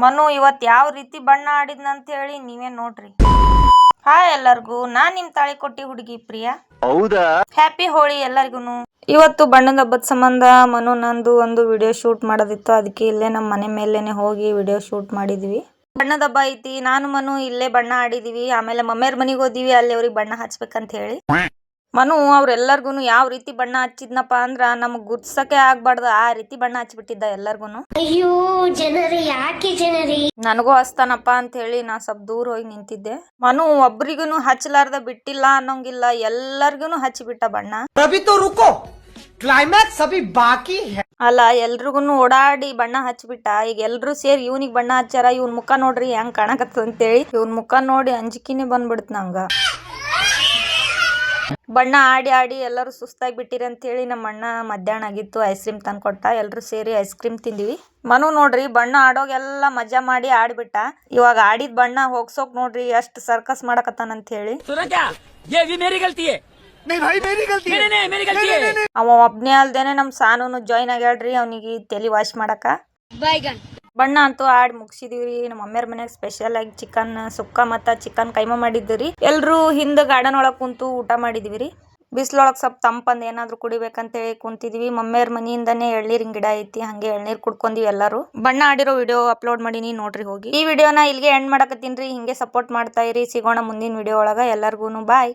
ಮನು ಇವತ್ತು ಯಾವ ರೀತಿ ಬಣ್ಣ ಆಡಿದ್ನಂತ ಹೇಳಿ ನೀವೇ ನೋಡ್ರಿ. ಹಾಯ್ ಎಲ್ಲರಿಗೂ, ನಾನ್ ನಿಮ್ ತಾಳಿಕೊಟ್ಟಿ ಹುಡುಗಿ ಪ್ರಿಯಾ. ಹೌದಾ? ಹ್ಯಾಪಿ ಹೋಳಿ ಎಲ್ಲರಿಗೂ. ಇವತ್ತು ಬಣ್ಣದ ಹಬ್ಬದ ಸಂಬಂಧ ಮನು ನಂದು ಒಂದು ವಿಡಿಯೋ ಶೂಟ್ ಮಾಡೋದಿತ್ತು. ಅದಕ್ಕೆ ಇಲ್ಲೇ ನಮ್ಮ ಮನೆ ಮೇಲೇನೆ ಹೋಗಿ ವಿಡಿಯೋ ಶೂಟ್ ಮಾಡಿದ್ವಿ. ಬಣ್ಣದ ಹಬ್ಬ ಐತಿ, ನಾನು ಮನು ಇಲ್ಲೇ ಬಣ್ಣ ಆಡಿದೀವಿ. ಆಮೇಲೆ ಮಮ್ಮಿಯರ್ ಮನೆಗೆ ಹೋದಿವಿ, ಅಲ್ಲಿ ಅವ್ರಿಗೆ ಬಣ್ಣ ಹಚ್ಬೇಕಂತ ಹೇಳಿ. ಮನು ಅವ್ರೆಲ್ಲರಿಗೂ ಯಾವ ರೀತಿ ಬಣ್ಣ ಹಚ್ಚಿದ್ನಪ್ಪ ಅಂದ್ರ ನಮಗ್ ಗುರ್ಸಕ್ಕೆ ಆಗ್ಬಾರ್ದು ಆ ರೀತಿ ಬಣ್ಣ ಹಚ್ಬಿಟ್ಟಿದ್ದ ಎಲ್ಲರಿಗೂ. ಅಯ್ಯೋ ಜನರೇ, ಯಾಕೆ ಜನರೇ, ನನಗೂ ಹಚ್ತಾನಪ್ಪ ಅಂತ ಹೇಳಿ ನಾ ಸ್ವಲ್ಪ ದೂರ ಹೋಗಿ ನಿಂತಿದ್ದೆ. ಮನು ಒಬ್ರಿಗೂ ಹಚ್ಚಲಾರ್ದ ಬಿಟ್ಟಿಲ್ಲ ಅನ್ನೋಂಗಿಲ್ಲ, ಎಲ್ಲರಿಗೂ ಹಚ್ಚಿಬಿಟ್ಟ ಬಣ್ಣ. ಕ್ಲೈಮ್ಯಾಕ್ಸ್ ಅಭಿ ಬಾಕಿ ಹೈ. ಅಲ್ಲ, ಎಲ್ರಿಗೂ ಓಡಾಡಿ ಬಣ್ಣ ಹಚ್ಬಿಟ್ಟ. ಈಗ ಎಲ್ರು ಸೇರಿ ಇವನಿಗೆ ಬಣ್ಣ ಹಚ್ಚಾರ. ಇವನ್ ಮುಖ ನೋಡ್ರಿ ಹೆಂಗ್ ಕಾಣಕತ್ತ ಅಂತೇಳಿ ಇವನ್ ಮುಖ ನೋಡಿ ಅಂಜಿಕಿನೇ ಬಂದ್ಬಿಡ್ತ ನಂಗ. ಬಣ್ಣ ಆಡಿ ಆಡಿ ಎಲ್ಲರೂ ಸುಸ್ತಾಗಿ ಬಿಟ್ಟಿರಿ ಅಂತ ಹೇಳಿ ನಮ್ಮ ಅಣ್ಣ ಮಧ್ಯಾಹ್ನ ಆಗಿತ್ತು ಐಸ್ ಕ್ರೀಮ್ ತಂದು ಕೊಟ್ಟ. ಎಲ್ಲರೂ ಸೇರಿ ಐಸ್ ಕ್ರೀಮ್ ತಿಂದಿವಿ. ಮನು ನೋಡ್ರಿ ಬಣ್ಣ ಆಡೋಗೆಲ್ಲ ಮಜಾ ಮಾಡಿ ಆಡ್ಬಿಟ್ಟ. ಇವಾಗ ಆಡಿದ ಬಣ್ಣ ಹೋಗ್ಸೋಕ್ ನೋಡ್ರಿ ಎಷ್ಟು ಸರ್ಕಸ್ ಮಾಡಕತ್ತಾನಂತ ಹೇಳಿ. ಅವ ಒಬ್ನೇ ಅಲ್ದೇನೆ ನಮ್ ಸಾನೂನು ಜಾಯ್ನ್ ಆಗ್ಯಾಳ್ರಿ ಅವನಿಗೆ ತಲಿ ವಾಶ್ ಮಾಡಕ. ಬಣ್ಣ ಅಂತೂ ಆಡಿ ಮುಗಿಸಿದೀವ್ರಿ. ನಮ್ಮ ಮಮ್ಮಿಯರ್ ಮನ್ಯಾಗ ಸ್ಪೆಷಲ್ ಆಗಿ ಚಿಕನ್ ಸುಕ್ಕ ಮತ್ತ ಚಿಕನ್ ಕೈಮಾ ಮಾಡಿದ್ರಿ. ಎಲ್ರು ಹಿಂದ ಗಾರ್ಡನ್ ಒಳಗ್ ಕುಂತು ಊಟ ಮಾಡಿದಿವಿ ರೀ. ಬಿಸಿಲೊಳಗ್ ಸ್ವಲ್ಪ ತಂಪಂದ್ ಏನಾದ್ರು ಕುಡಿಬೇಕಂತ ಹೇಳಿ ಕುಂತಿದ್ವಿ. ಮಮ್ಮಿಯರ್ ಮನಿಯಿಂದಾನೆ ಎಳ್ನೀರಿನ ಗಿಡ ಐತಿ, ಹಂಗೆ ಎಳ್ನೀರ್ ಕುಡ್ಕೊಂದಿವಿ ಎಲ್ಲಾರು. ಬಣ್ಣ ಆಡಿರೋ ವಿಡಿಯೋ ಅಪ್ಲೋಡ್ ಮಾಡೀನಿ, ನೋಡ್ರಿ ಹೋಗಿ. ಈ ವಿಡಿಯೋನ ಇಲ್ಲಿಗೆ ಎಂಡ್ ಮಾಡಕತ್ತೀನ್ರಿ. ಹಿಂಗೆ ಸಪೋರ್ಟ್ ಮಾಡ್ತಾ ಇರಿ. ಸಿಗೋಣ ಮುಂದಿನ ವಿಡಿಯೋ ಒಳಗ. ಎಲ್ಲರಿಗೂ ಬಾಯ್.